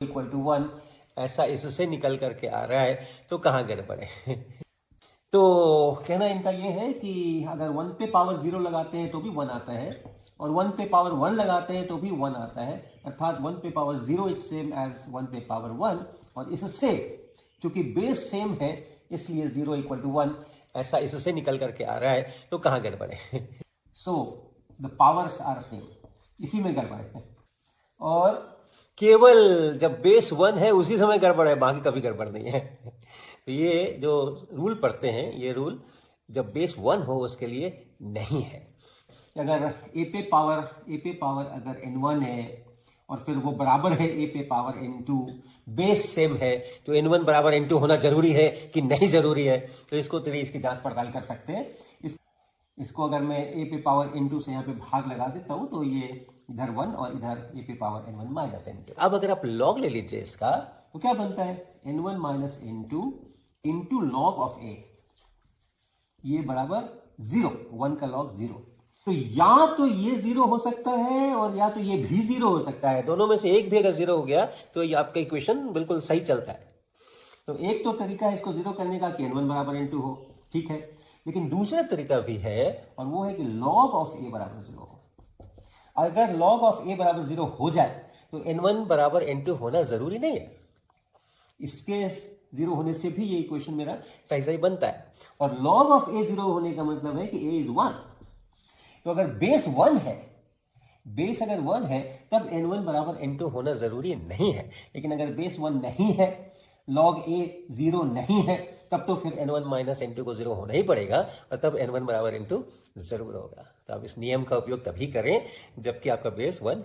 Equal to 1 ऐसा इससे निकल करके आ रहा है, तो कहाँ गड़बड़ है? तो कहना इनका ये है कि अगर 1 पे पावर 0 लगाते हैं तो भी 1 आता है, और 1 पे पावर 1 लगाते हैं तो भी 1 आता है, अर्थात 1 पे पावर 0 इज सेम एज 1 पे पावर 1, और इससे चूंकि बेस सेम है इसलिए 0 इक्वल टू 1 ऐसा इससे निकल करके आ रहा है, तो कहाँ गड़बड़ है? So the powers are same, इसी में गड़बड़ है। और केवल जब बेस 1 है उसी समय गड़बड़ है, बाकी कभी गड़बड़ नहीं है। तो ये जो रूल पढ़ते हैं, ये रूल जब बेस 1 हो उसके लिए नहीं है। अगर a पे पावर अगर n1 है और फिर वो बराबर है a पे पावर n2, बेस सेम है, तो n1 बराबर n2 होना जरूरी है कि नहीं जरूरी है? तो इसको तो इसकी जांच पड़ताल कर सकते हैं। इसको अगर मैं a पे पावर n2 से यहाँ पे भाग लगा देता हूं तो ये इधर 1 और इधर a पे पावर n1 माइनस n2। अब अगर आप लॉग ले लीजिए इसका, तो क्या बनता है? n1 minus n2 into log of a, ये बराबर 0, 1 का लॉग 0। तो या तो ये 0 हो सकता है और या तो ये भी 0 हो सकता है, दोनों में से एक भी अगर 0 हो गया तो ये आपका इक्वेशन बिल्कुल सही चलता है। तो एक तो तरीका है इसको 0 करने का कि n1 बराबर n2 हो, ठीक है, लेकिन दूसरा तरीका भी है और वो है कि log ऑफ a बराबर 0 हो। अगर log ऑफ a बराबर 0 हो जाए तो n1 बराबर n2 होना जरूरी नहीं है, इसके 0 होने से भी ये इक्वेशन मेरा सही बनता है। और log ऑफ a 0 होने का मतलब है कि a इज 1। तो अगर बेस 1 है, बेस अगर 1 है तब n1 बराबर n2 होना जरूरी नहीं है, लेकिन अगर बेस 1 नहीं है, log a 0 नहीं है, तब तो फिर n1 माइनस n2 को 0 होना ही पड़ेगा, और तब n1 बराबर n2 जरूर होगा। तो आप इस नियम का उपयोग तभी करें जबकि आपका बेस 1